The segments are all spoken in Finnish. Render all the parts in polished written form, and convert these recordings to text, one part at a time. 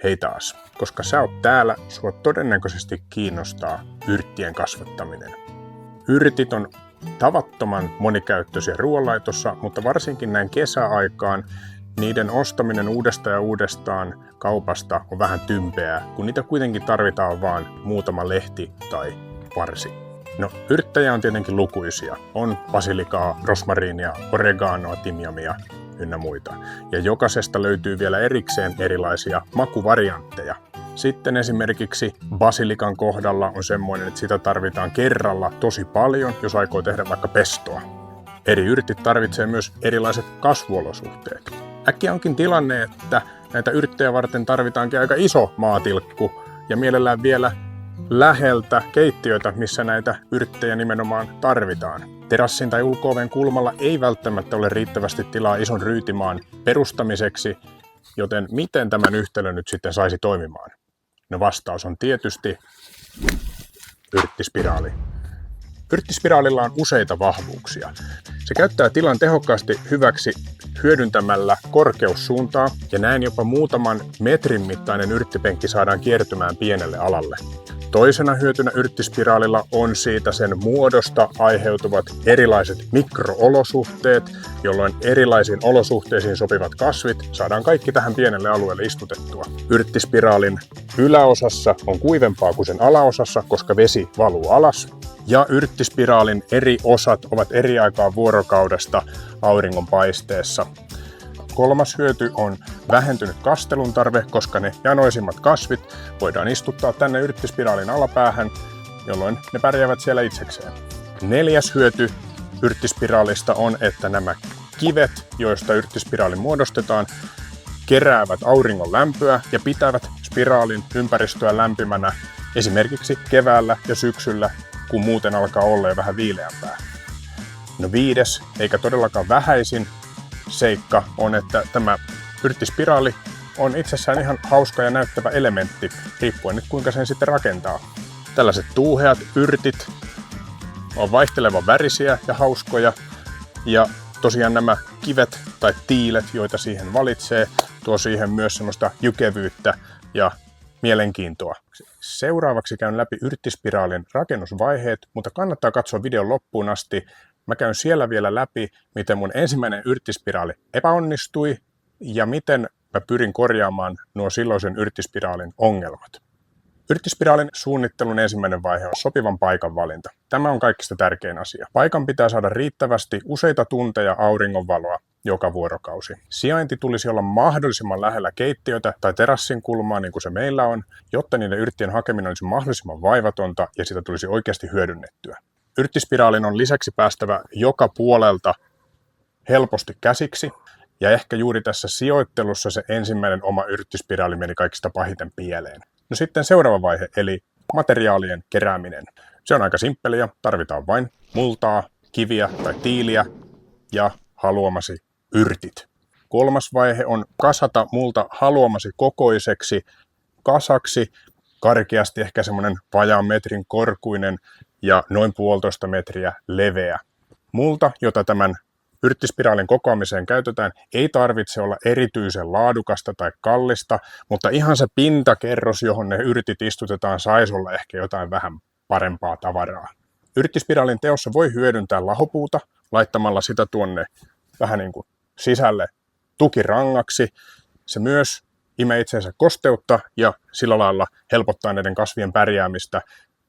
Hei taas, koska sä oot täällä, sua todennäköisesti kiinnostaa yrttien kasvattaminen. Yrtit on tavattoman monikäyttöisiä ruoanlaitossa, mutta varsinkin näin kesäaikaan niiden ostaminen uudestaan ja uudestaan kaupasta on vähän tympeää, kun niitä kuitenkin tarvitaan vain muutama lehti tai varsi. No, yrttejä on tietenkin lukuisia. On basilikaa, rosmariinia, oreganoa, timjamia ynnä muita. Ja jokaisesta löytyy vielä erikseen erilaisia makuvariantteja. Sitten esimerkiksi basilikan kohdalla on semmoinen, että sitä tarvitaan kerralla tosi paljon, jos aikoo tehdä vaikka pestoa. Eri yrtit tarvitsee myös erilaiset kasvuolosuhteet. Äkkiä onkin tilanne, että näitä yrttejä varten tarvitaankin aika iso maatilkku ja mielellään vielä läheltä keittiöitä, missä näitä yrttejä nimenomaan tarvitaan. Terassin tai ulko-oven kulmalla ei välttämättä ole riittävästi tilaa ison ryytimaan perustamiseksi, joten miten tämän yhtälön nyt sitten saisi toimimaan? No, vastaus on tietysti yrttispiraali. Yrttispiraalilla on useita vahvuuksia. Se käyttää tilan tehokkaasti hyväksi hyödyntämällä korkeussuuntaa ja näin jopa muutaman metrin mittainen yrttipenkki saadaan kiertymään pienelle alalle. Toisena hyötynä yrttispiraalilla on siitä sen muodosta aiheutuvat erilaiset mikroolosuhteet, jolloin erilaisiin olosuhteisiin sopivat kasvit saadaan kaikki tähän pienelle alueelle istutettua. Yrttispiraalin yläosassa on kuivempaa kuin sen alaosassa, koska vesi valuu alas. Ja yrttispiraalin eri osat ovat eri aikaa vuorokaudesta auringonpaisteessa. Kolmas hyöty on vähentynyt kastelun tarve, koska ne janoisimmat kasvit voidaan istuttaa tänne yrttispiraalin alapäähän, jolloin ne pärjäävät siellä itsekseen. Neljäs hyöty yrttispiraalista on, että nämä kivet, joista yrttispiraali muodostetaan, keräävät auringon lämpöä ja pitävät spiraalin ympäristöä lämpimänä esimerkiksi keväällä ja syksyllä, kun muuten alkaa olla jo vähän viileämpää. No, viides, eikä todellakaan vähäisin seikka on, että tämä yrttispiraali on itsessään ihan hauska ja näyttävä elementti, riippuen nyt kuinka sen sitten rakentaa. Tällaiset tuuheat yrtit on vaihtelevan värisiä ja hauskoja, ja tosiaan nämä kivet tai tiilet, joita siihen valitsee, tuo siihen myös semmoista jykevyyttä ja mielenkiintoa. Seuraavaksi käyn läpi yrttispiraalin rakennusvaiheet, mutta kannattaa katsoa videon loppuun asti. Mä käyn siellä vielä läpi, miten mun ensimmäinen yrttispiraali epäonnistui ja miten mä pyrin korjaamaan nuo silloisen yrttispiraalin ongelmat. Yrttispiraalin suunnittelun ensimmäinen vaihe on sopivan paikan valinta. Tämä on kaikista tärkein asia. Paikan pitää saada riittävästi useita tunteja auringonvaloa joka vuorokausi. Sijainti tulisi olla mahdollisimman lähellä keittiötä tai terassin kulmaa, niin kuin se meillä on, jotta niiden yrttien hakeminen olisi mahdollisimman vaivatonta ja sitä tulisi oikeasti hyödynnettyä. Yrttispiraalin on lisäksi päästävä joka puolelta helposti käsiksi, ja ehkä juuri tässä sijoittelussa se ensimmäinen oma yrttispiraali meni kaikista pahiten pieleen. No, sitten seuraava vaihe, eli materiaalien kerääminen. Se on aika simppeliä, tarvitaan vain multaa, kiviä tai tiiliä ja haluamasi yrtit. Kolmas vaihe on kasata multa haluamasi kokoiseksi kasaksi, karkeasti ehkä semmoinen vajaan metrin korkuinen ja noin 1,5 metriä leveä. Multa, jota tämän yrttispiraalin kokoamiseen käytetään, ei tarvitse olla erityisen laadukasta tai kallista, mutta ihan se pintakerros, johon ne yrtit istutetaan, saisi olla ehkä jotain vähän parempaa tavaraa. Yrttispiraalin teossa voi hyödyntää lahopuuta laittamalla sitä tuonne vähän niin kuin sisälle tukirangaksi. Se myös imee itseensä kosteutta ja sillä lailla helpottaa näiden kasvien pärjäämistä.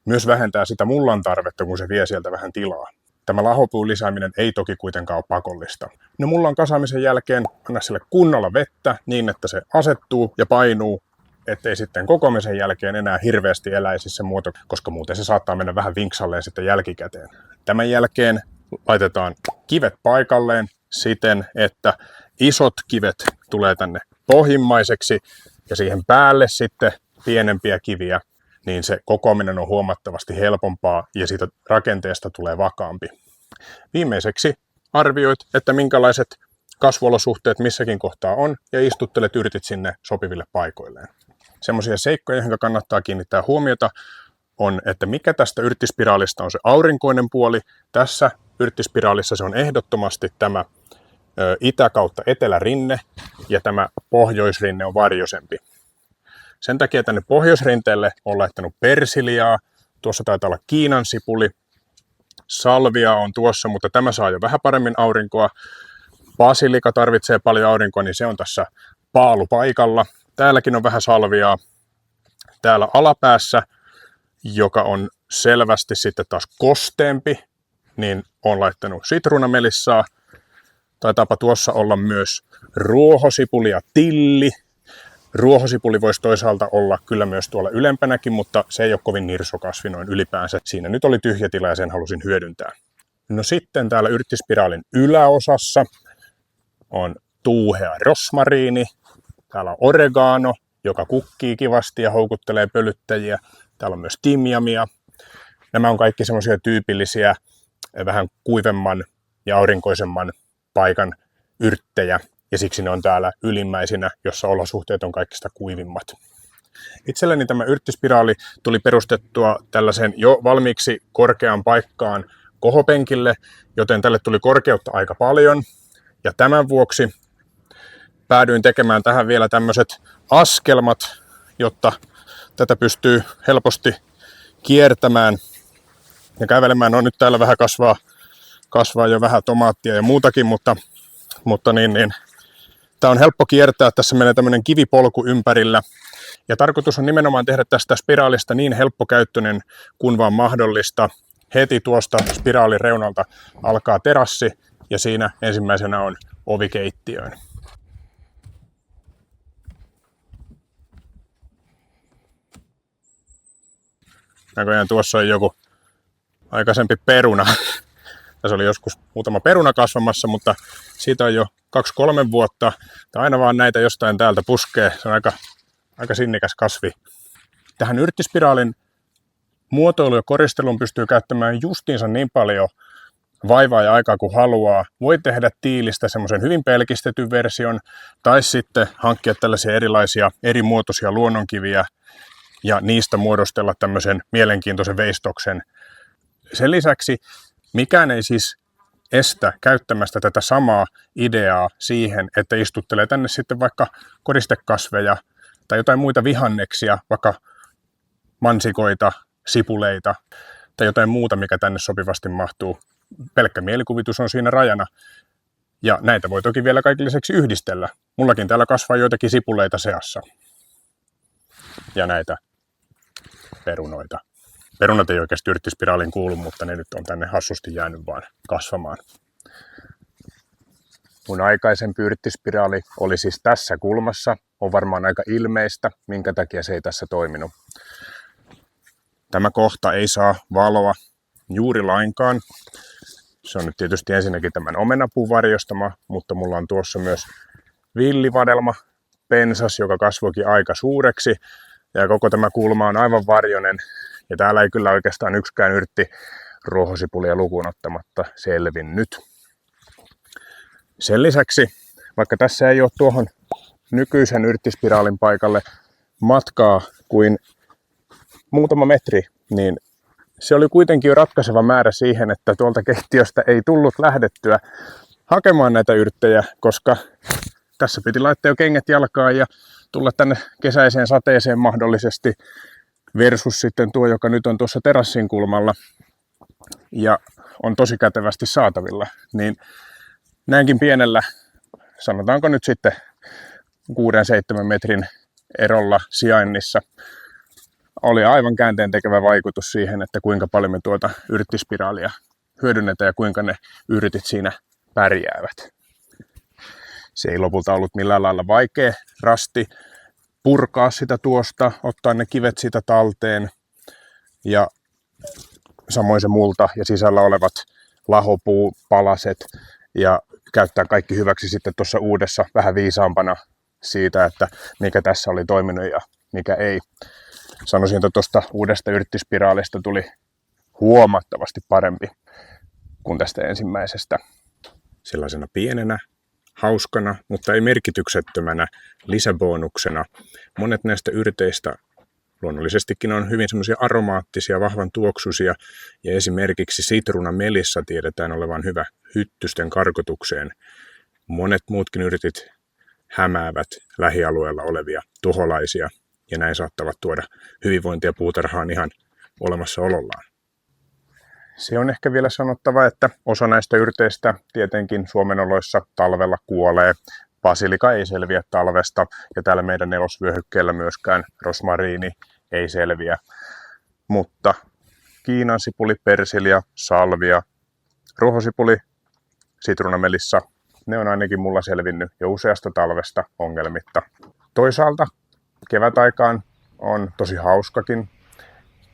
Myös vähentää sitä mullan tarvetta, kun se vie sieltä vähän tilaa. Tämä lahopuun lisääminen ei toki kuitenkaan ole pakollista. No, mullan kasaamisen jälkeen anna sille kunnolla vettä niin, että se asettuu ja painuu, ettei sitten kokoamisen jälkeen enää hirveästi eläisi se muoto, koska muuten se saattaa mennä vähän vinksalleen sitten jälkikäteen. Tämän jälkeen laitetaan kivet paikalleen siten, että isot kivet tulee tänne pohjimmaiseksi ja siihen päälle sitten pienempiä kiviä, niin se kokoaminen on huomattavasti helpompaa ja siitä rakenteesta tulee vakaampi. Viimeiseksi arvioit, että minkälaiset kasvuolosuhteet missäkin kohtaa on ja istuttelet yrtit sinne sopiville paikoilleen. Semmoisia seikkoja, joihin kannattaa kiinnittää huomiota, on, että mikä tästä yrttispiraalista on se aurinkoinen puoli. Tässä yrttispiraalissa se on ehdottomasti tämä itä- kautta etelärinne ja tämä pohjoisrinne on varjoisempi. Sen takia tänne pohjoisrinteelle on laittanut persiliaa. Tuossa taitaa olla Kiinan sipuli. Salvia on tuossa, mutta tämä saa jo vähän paremmin aurinkoa. Basilika tarvitsee paljon aurinkoa, niin se on tässä paalupaikalla. Täälläkin on vähän salviaa. Täällä alapäässä, joka on selvästi sitten taas kosteempi, niin on laittanut sitruunamelissaa. Taitaapa tuossa olla myös ruohosipuli ja tilli. Ruohosipuli voisi toisaalta olla kyllä myös tuolla ylempänäkin, mutta se ei ole kovin nirsokasvi noin ylipäänsä. Siinä nyt oli tyhjä tila ja sen halusin hyödyntää. No sitten täällä yrttispiraalin yläosassa on tuuhea rosmariini. Täällä on oregano, joka kukkii kivasti ja houkuttelee pölyttäjiä. Täällä on myös timjamia. Nämä on kaikki semmoisia tyypillisiä vähän kuivemman ja aurinkoisemman paikan yrttejä. Ja siksi ne on täällä ylimmäisinä, jossa olosuhteet on kaikista kuivimmat. Itselleni tämä yrttispiraali tuli perustettua tällaisen jo valmiiksi korkeaan paikkaan kohopenkille, joten tälle tuli korkeutta aika paljon. Ja tämän vuoksi päädyin tekemään tähän vielä tämmöiset askelmat, jotta tätä pystyy helposti kiertämään ja kävelemään. No nyt täällä vähän kasvaa jo vähän tomaattia ja muutakin, mutta tämä on helppo kiertää. Tässä menee tämmöinen kivipolku ympärillä. Ja tarkoitus on nimenomaan tehdä tästä spiraalista niin helppokäyttöinen kuin vaan mahdollista. Heti tuosta spiraalin reunalta alkaa terassi ja siinä ensimmäisenä on ovi keittiöön. Näköjään tuossa on joku aikaisempi peruna. Tässä oli joskus muutama peruna kasvamassa, mutta siitä on jo 2-3 vuotta. Tämä aina vaan näitä jostain täältä puskee. Se on aika sinnikäs kasvi. Tähän yrttispiraalin muotoilu ja koristeluun pystyy käyttämään justiinsa niin paljon vaivaa ja aikaa kuin haluaa. Voi tehdä tiilistä semmoisen hyvin pelkistetyn version tai sitten hankkia tällaisia erilaisia eri muotoisia luonnonkiviä ja niistä muodostella tämmöisen mielenkiintoisen veistoksen. Sen lisäksi mikään ei siis estä käyttämästä tätä samaa ideaa siihen, että istuttelee tänne sitten vaikka koristekasveja tai jotain muita vihanneksia, vaikka mansikoita, sipuleita tai jotain muuta, mikä tänne sopivasti mahtuu. Pelkkä mielikuvitus on siinä rajana. Ja näitä voi toki vielä kaiken lisäksi yhdistellä. Mullakin täällä kasvaa joitakin sipuleita seassa. Ja näitä perunoita. Perunat ei oikeasti yrttispiraaliin kuulu, mutta ne nyt on tänne hassusti jäänyt vaan kasvamaan. Mun aikaisempi yrttispiraali oli siis tässä kulmassa. On varmaan aika ilmeistä, minkä takia se ei tässä toiminut. Tämä kohta ei saa valoa juuri lainkaan. Se on nyt tietysti ensinnäkin tämän omenapuun varjostama, mutta mulla on tuossa myös villivadelma, pensas, joka kasvoikin aika suureksi. Ja koko tämä kulma on aivan varjonen. Ja täällä ei kyllä oikeastaan yksikään yrtti ruohosipulia lukuun ottamatta selvinnyt. Sen lisäksi, vaikka tässä ei ole tuohon nykyisen yrttispiraalin paikalle matkaa kuin muutama metri, niin se oli kuitenkin jo ratkaiseva määrä siihen, että tuolta keittiöstä ei tullut lähdettyä hakemaan näitä yrttejä, koska tässä piti laittaa jo kengät jalkaan ja tulla tänne kesäiseen sateeseen mahdollisesti versus sitten tuo, joka nyt on tuossa terassin kulmalla ja on tosi kätevästi saatavilla. Niin näinkin pienellä, sanotaanko nyt sitten 6-7 metrin erolla sijainnissa, oli aivan käänteen tekevä vaikutus siihen, että kuinka paljon me tuota yrttispiraalia hyödynnetään ja kuinka ne yrtit siinä pärjäävät. Se ei lopulta ollut millään lailla vaikea rasti purkaa sitä tuosta, ottaa ne kivet siitä talteen ja samoin se multa ja sisällä olevat lahopuupalaset ja käyttää kaikki hyväksi sitten tuossa uudessa vähän viisaampana siitä, että mikä tässä oli toiminut ja mikä ei. Sanoisin, että tuosta uudesta yrttispiraalista tuli huomattavasti parempi kuin tästä ensimmäisestä. Sellaisena pienenä, hauskana, mutta ei merkityksettömänä lisäbonuksena. Monet näistä yrteistä luonnollisestikin on hyvin semmoisia aromaattisia, vahvan tuoksuisia ja esimerkiksi sitruunamelissa tiedetään olevan hyvä hyttysten karkotukseen. Monet muutkin yrtit hämäävät lähialueella olevia tuholaisia ja näin saattavat tuoda hyvinvointia puutarhaan ihan olemassaolollaan. Se on ehkä vielä sanottava, että osa näistä yrteistä tietenkin Suomen oloissa talvella kuolee. Basilika ei selviä talvesta ja täällä meidän nelosvyöhykkeellä myöskään rosmariini ei selviä. Mutta kiinansipuli, persilja, salvia, ruohosipuli, sitruunamelissa, ne on ainakin mulla selvinnyt jo useasta talvesta ongelmitta. Toisaalta kevätaikaan on tosi hauskakin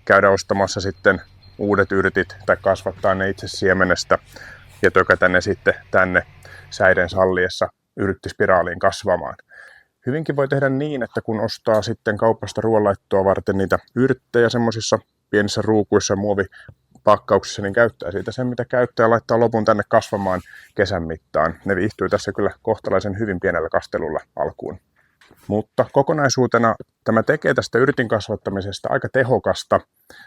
käydä ostamassa sitten uudet yrtit tai kasvattaa ne itse siemenestä ja tökätä ne sitten tänne säiden salliessa yrttispiraaliin kasvamaan. Hyvinkin voi tehdä niin, että kun ostaa sitten kaupasta ruoanlaittoa varten niitä yrttejä semmoisissa pienissä ruukuissa muovipakkauksissa, niin käyttää siitä sen, mitä käyttää ja laittaa lopun tänne kasvamaan kesän mittaan. Ne viihtyy tässä kyllä kohtalaisen hyvin pienellä kastelulla alkuun. Mutta kokonaisuutena tämä tekee tästä yrtin kasvattamisesta aika tehokasta.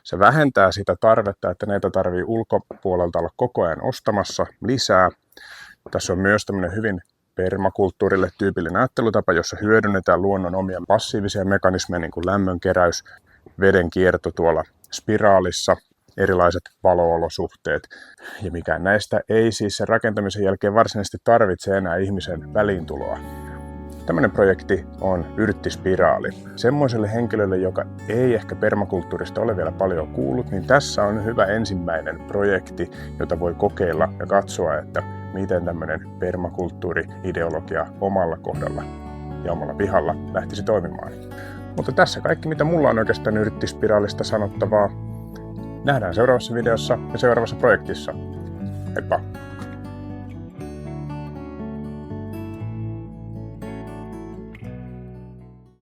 Se vähentää sitä tarvetta, että näitä tarvii ulkopuolelta olla koko ajan ostamassa lisää. Tässä on myös tämmöinen hyvin permakulttuurille tyypillinen ajattelutapa, jossa hyödynnetään luonnon omia passiivisia mekanismeja, niin kuin lämmönkeräys, veden kierto tuolla spiraalissa, erilaiset valo-olosuhteet. Ja mikään näistä ei siis sen rakentamisen jälkeen varsinaisesti tarvitse enää ihmisen väliintuloa. Tämmöinen projekti on yrttispiraali. Semmoiselle henkilölle, joka ei ehkä permakulttuurista ole vielä paljon kuullut, niin tässä on hyvä ensimmäinen projekti, jota voi kokeilla ja katsoa, että miten tämmöinen permakulttuuri-ideologia omalla kohdalla ja omalla pihalla lähtisi toimimaan. Mutta tässä kaikki, mitä mulla on oikeastaan yrttispiraalista sanottavaa. Nähdään seuraavassa videossa ja seuraavassa projektissa. Heippa!